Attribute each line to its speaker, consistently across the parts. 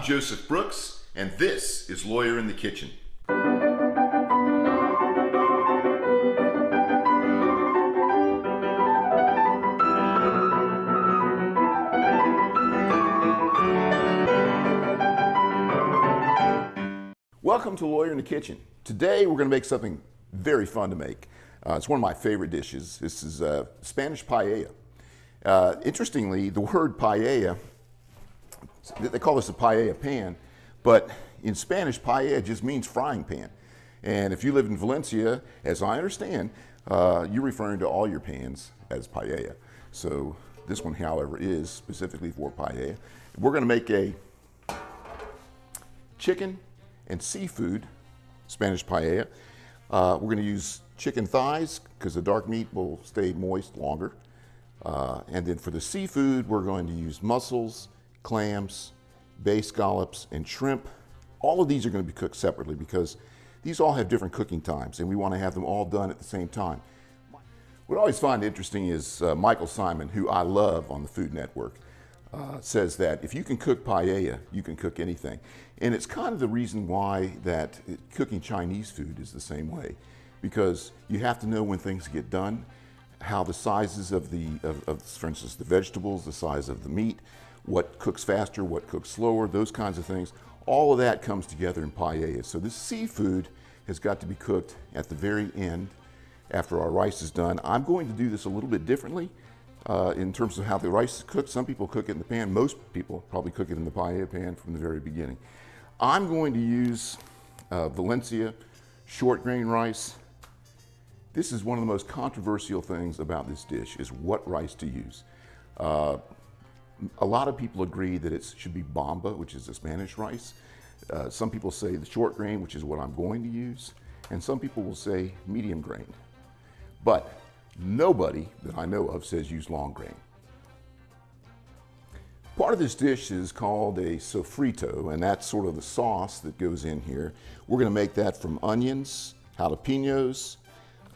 Speaker 1: Joseph Brooks, and this is Lawyer in the Kitchen. Welcome to Lawyer in the Kitchen. Today we're going to make something very fun to make. It's one of my favorite dishes. This is Spanish paella. Interestingly, the word paella, they call this a paella pan, but in Spanish, paella just means frying pan. And if you live in Valencia, as I understand, you're referring to all your pans as paella. So this one, however, is specifically for paella. We're going to make a chicken and seafood Spanish paella. We're going to use chicken thighs because the dark meat will stay moist longer. And then for the seafood, we're going to use mussels, clams, bay scallops, and shrimp. All of these are going to be cooked separately because these all have different cooking times and we want to have them all done at the same time. What I always find interesting is Michael Simon, who I love on the Food Network, says that if you can cook paella, you can cook anything. And it's kind of the reason why that cooking Chinese food is the same way, because you have to know when things get done, how the sizes of for instance, the vegetables, the size of the meat, what cooks faster, what cooks slower, those kinds of things. All of that comes together in paella. So this seafood has got to be cooked at the very end after our rice is done. I'm going to do this a little bit differently in terms of how the rice is cooked. Some people cook it in the pan. Most people probably cook it in the paella pan from the very beginning. I'm going to use Valencia short grain rice. This is one of the most controversial things about this dish, is what rice to use. A lot of people agree that it should be bamba, which is the Spanish rice. Some people say the short grain, which is what I'm going to use. And some people will say medium grain. But nobody that I know of says use long grain. Part of this dish is called a sofrito, and that's sort of the sauce that goes in here. We're going to make that from onions, jalapenos,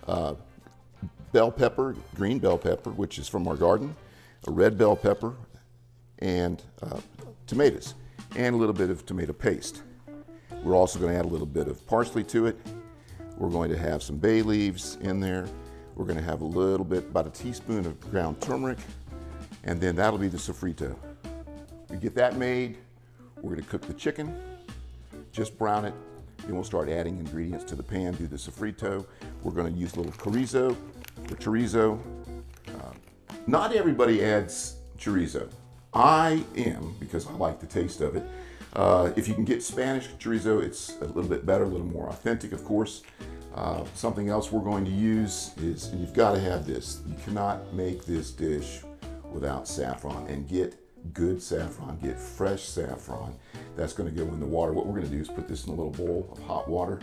Speaker 1: bell pepper, green bell pepper, which is from our garden, a red bell pepper, and tomatoes, and a little bit of tomato paste. We're also going to add a little bit of parsley to it. We're going to have some bay leaves in there. We're going to have a little bit, about a teaspoon of ground turmeric, and then that'll be the sofrito. We get that made. We're going to cook the chicken, just brown it. Then we'll start adding ingredients to the pan, do the sofrito. We're going to use a little chorizo or chorizo. Not everybody adds chorizo. I am, because I like the taste of it. If you can get Spanish chorizo, it's a little bit better, a little more authentic, of course. Something else we're going to use is, and you've got to have this, you cannot make this dish without saffron, and get good saffron, get fresh saffron. That's going to go in the water. What we're going to do is put this in a little bowl of hot water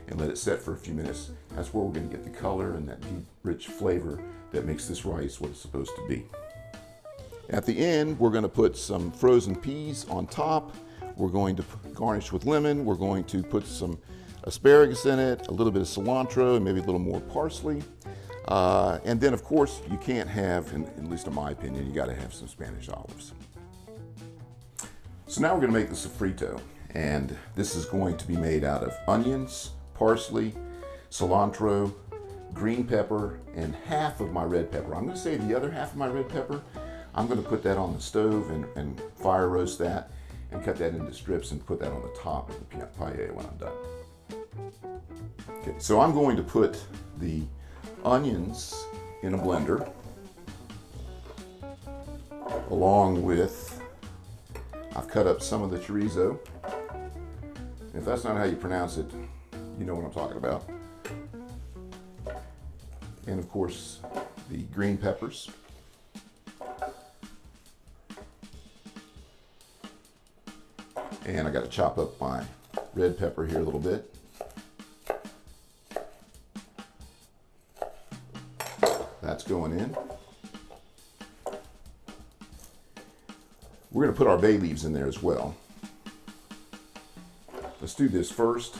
Speaker 1: and let it set for a few minutes. That's where we're going to get the color and that deep, rich flavor that makes this rice what it's supposed to be. At the end, we're going to put some frozen peas on top. We're going to garnish with lemon. We're going to put some asparagus in it, a little bit of cilantro, and maybe a little more parsley. And then, of course, you can't have, at least in my opinion, you got to have some Spanish olives. So now we're going to make the sofrito, and this is going to be made out of onions, parsley, cilantro, green pepper, and half of my red pepper. I'm going to save the other half of my red pepper. I'm going to put that on the stove and fire roast that and cut that into strips and put that on the top of the paella when I'm done. Okay, so I'm going to put the onions in a blender along with, I've cut up some of the chorizo. If that's not how you pronounce it, you know what I'm talking about. And of course, the green peppers. And I got to chop up my red pepper here a little bit. That's going in. We're going to put our bay leaves in there as well. Let's do this first.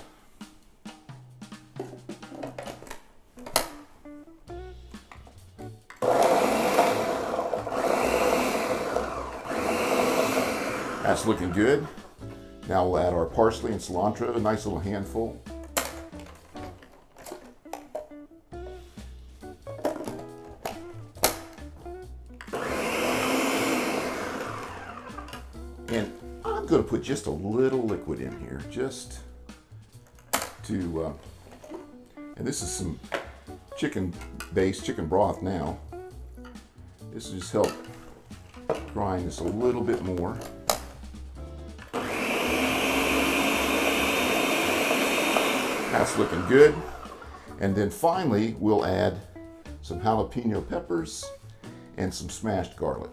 Speaker 1: That's looking good. Now we'll add our parsley and cilantro, a nice little handful. And I'm going to put just a little liquid in here, just to, and this is some chicken-based chicken broth now. This will just help grind this a little bit more. That's looking good. And then finally, we'll add some jalapeno peppers and some smashed garlic.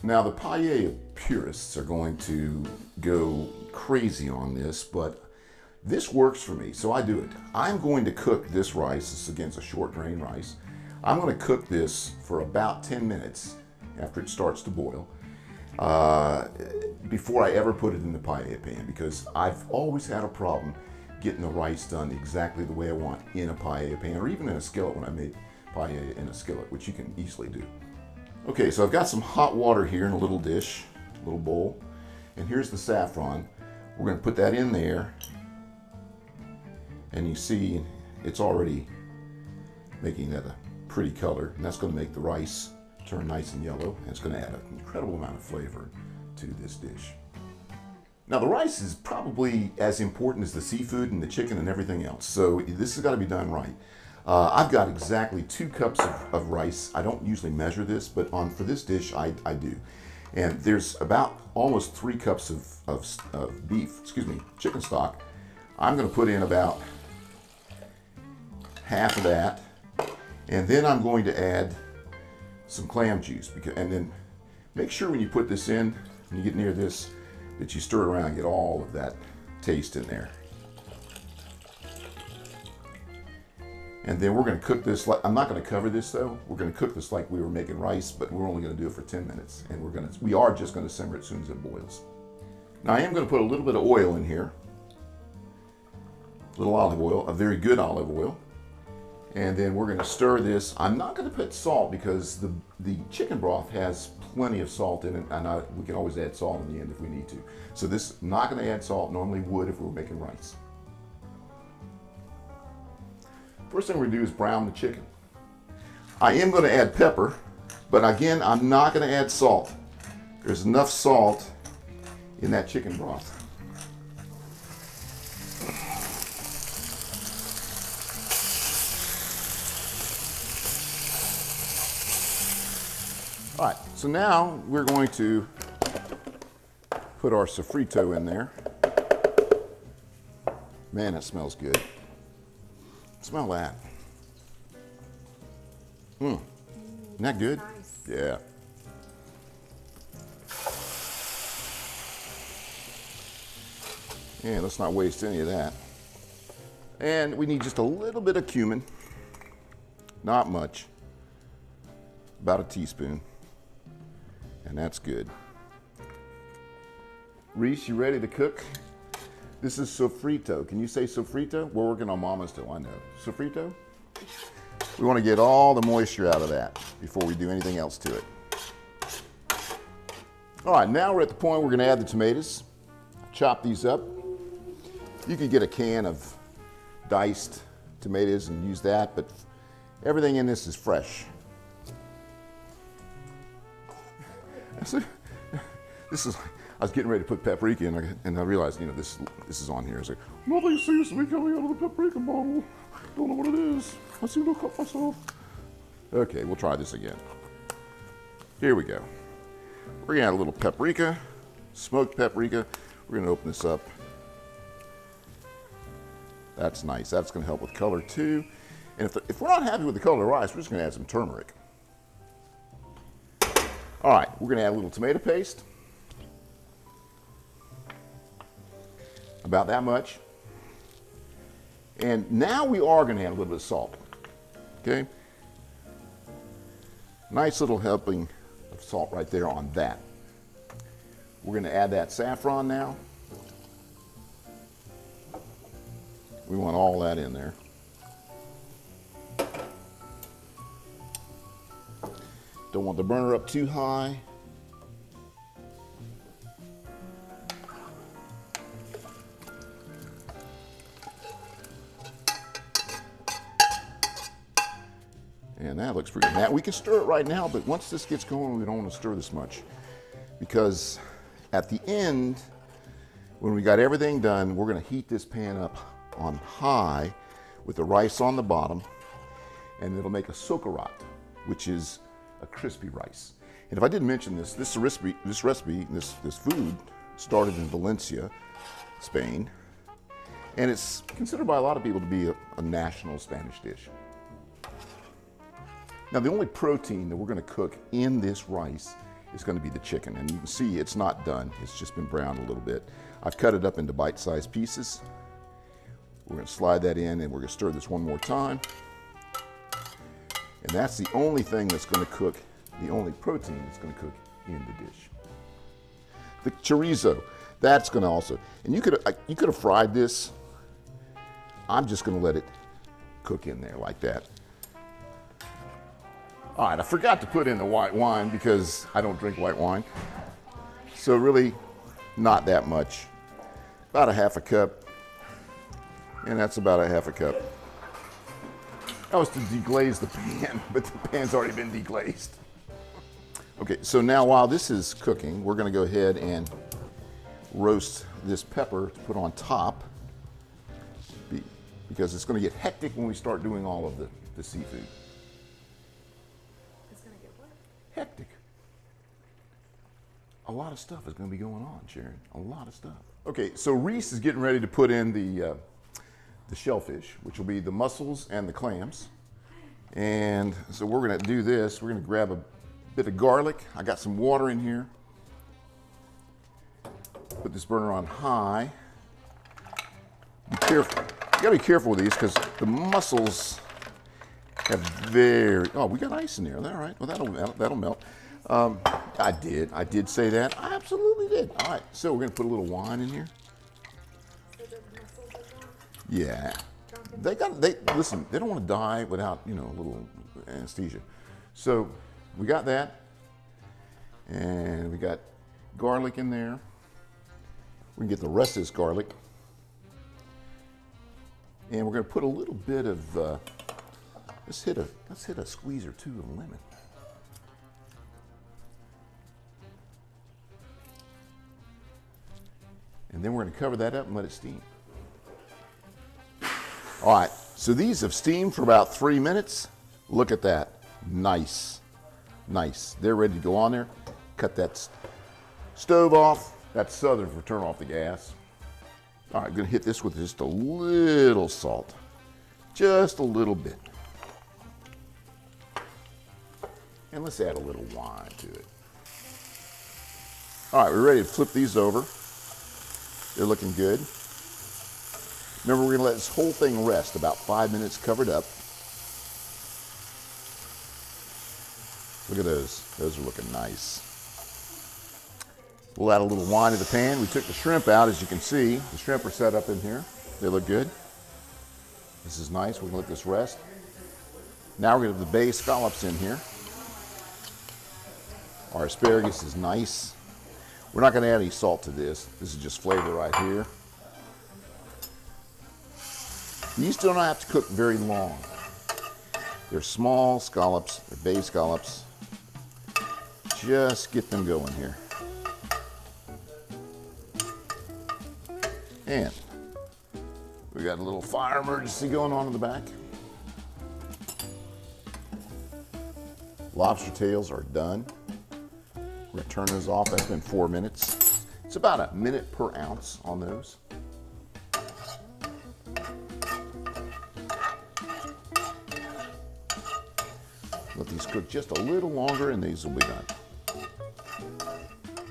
Speaker 1: Now the paella purists are going to go crazy on this, but this works for me, so I do it. I'm going to cook this rice. This again is a short drain rice. I'm going to cook this for about 10 minutes after it starts to boil before I ever put it in the paella pan, because I've always had a problem getting the rice done exactly the way I want in a paella pan, or even in a skillet when I made paella in a skillet, which you can easily do. Okay, so I've got some hot water here in a little dish, a little bowl, and here's the saffron. We're going to put that in there, and you see it's already making that a pretty color, and that's going to make the rice turn nice and yellow, and it's going to add an incredible amount of flavor to this dish. Now the rice is probably as important as the seafood and the chicken and everything else, so this has got to be done right. I've got exactly 2 cups of rice. I don't usually measure this, but for this dish I do. And there's about almost 3 cups of chicken stock. I'm going to put in about half of that, and then I'm going to add some clam juice, and then make sure when you put this in, when you get near this, that you stir it around and get all of that taste in there. And then we're going to cook this, I'm not going to cover this though, we're going to cook this like we were making rice, but we're only going to do it for 10 minutes, and we are just going to simmer it as soon as it boils. Now I am going to put a little bit of oil in here, a little olive oil, a very good olive oil, and then we're going to stir this. I'm not going to put salt because the chicken broth has plenty of salt in it, and we can always add salt in the end if we need to. So this, not going to add salt, normally would if we were making rice. First thing we're going to do is brown the chicken. I am going to add pepper, but again, I'm not going to add salt. There's enough salt in that chicken broth. All right, so now we're going to put our sofrito in there. Man, that smells good. Smell that. Isn't that good?
Speaker 2: Nice.
Speaker 1: Yeah. Yeah, let's not waste any of that. And we need just a little bit of cumin. Not much. About a teaspoon. And that's good. Reese, you ready to cook? This is sofrito. Can you say sofrito? We're working on mama still, I know. Sofrito? We want to get all the moisture out of that before we do anything else to it. All right, now we're at the point we're going to add the tomatoes. Chop these up. You could get a can of diced tomatoes and use that, but everything in this is fresh. This is, I was getting ready to put paprika in, and I realized, this is on here. It's like, nothing seems to be coming out of the paprika bottle. Don't know what it is. I seem to cut myself. Okay, we'll try this again. Here we go. We're gonna add a little paprika, smoked paprika. We're gonna open this up. That's nice. That's gonna help with color too. And if we're not happy with the color of the rice, we're just gonna add some turmeric. All right, we're gonna add a little tomato paste. About that much. And now we are gonna add a little bit of salt, okay? Nice little helping of salt right there on that. We're gonna add that saffron now. We want all that in there. Don't want the burner up too high. And that looks pretty good. Now, we can stir it right now, but once this gets going, we don't want to stir this much. Because at the end, when we got everything done, we're going to heat this pan up on high with the rice on the bottom, and it'll make a socarrat, which is a crispy rice. And if I didn't mention this recipe, this food started in Valencia, Spain, and it's considered by a lot of people to be a national Spanish dish. Now, the only protein that we're going to cook in this rice is going to be the chicken. And you can see it's not done. It's just been browned a little bit. I've cut it up into bite-sized pieces. We're going to slide that in, and we're going to stir this one more time. And that's the only thing that's going to cook, the only protein that's going to cook in the dish. The chorizo, that's going to also, and you could have fried this. I'm just going to let it cook in there like that. All right, I forgot to put in the white wine because I don't drink white wine. So really, not that much. About a half a cup. And that's about a half a cup. That was to deglaze the pan, but the pan's already been deglazed. Okay, so now while this is cooking, we're gonna go ahead and roast this pepper to put on top because it's gonna get hectic when we start doing all of the seafood. Hectic. A lot of stuff is going to be going on, Sharon. A lot of stuff. Okay, so Reese is getting ready to put in the shellfish, which will be the mussels and the clams. And so we're going to do this. We're going to grab a bit of garlic. I got some water in here. Put this burner on high. Be careful. You got to be careful with these because the mussels have oh, we got ice in there. All right. Well, that'll melt. I did say that. I absolutely did. All right. So we're gonna put a little wine in here. Yeah. Listen. They don't want to die without a little anesthesia. So we got that, and we got garlic in there. We can get the rest of this garlic, and we're gonna put a little bit of. Let's hit a squeeze or two of lemon. And then we're going to cover that up and let it steam. All right, so these have steamed for about 3 minutes. Look at that. Nice. Nice. They're ready to go on there. Cut that stove off. That's southern for turn off the gas. All right, I'm going to hit this with just a little salt. Just a little bit. And let's add a little wine to it. All right, we're ready to flip these over. They're looking good. Remember, we're gonna let this whole thing rest about 5 minutes covered up. Look at those. Those are looking nice. We'll add a little wine to the pan. We took the shrimp out, as you can see. The shrimp are set up in here. They look good. This is nice. We're gonna let this rest. Now we're gonna have the bay scallops in here. Our asparagus is nice. We're not going to add any salt to this. This is just flavor right here. These don't have to cook very long. They're small scallops, they're bay scallops. Just get them going here. And we got a little fire emergency going on in the back. Lobster tails are done. We're going to turn those off. That's been 4 minutes. It's about a minute per ounce on those. Let these cook just a little longer and these will be done.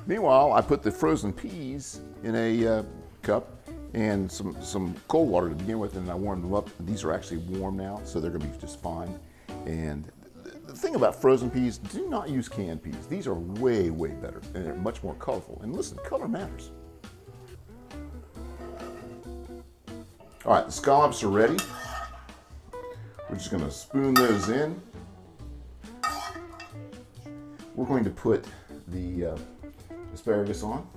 Speaker 1: Meanwhile, I put the frozen peas in a cup and some cold water to begin with, and I warmed them up. These are actually warm now, so they're going to be just fine. And the thing about frozen peas, do not use canned peas. These are way, way better, and they're much more colorful. And listen, color matters. All right, the scallops are ready. We're just gonna spoon those in. We're going to put the asparagus on.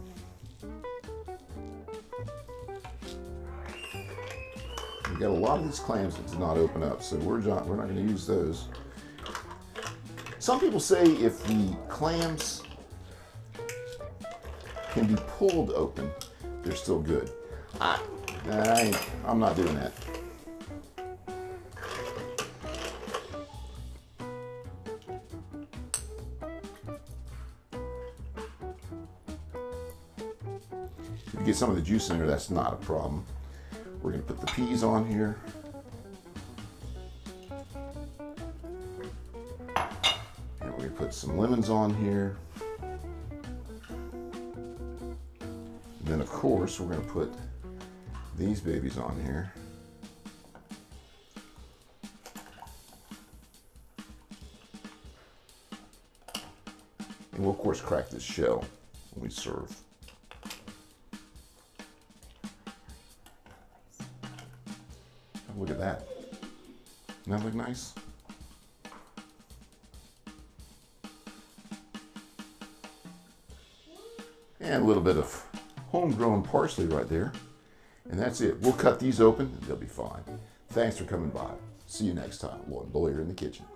Speaker 1: We got a lot of these clams that did not open up, so we're not going to use those. Some people say if the clams can be pulled open, they're still good. I'm not doing that. If you get some of the juice in there, that's not a problem. We're going to put the peas on here. And we're going to put some lemons on here. And then, of course, we're going to put these babies on here. And we'll, of course, crack this shell when we serve. Look at that. Doesn't that look nice? And a little bit of homegrown parsley right there. And that's it. We'll cut these open and they'll be fine. Thanks for coming by. See you next time. Lawyer in the kitchen.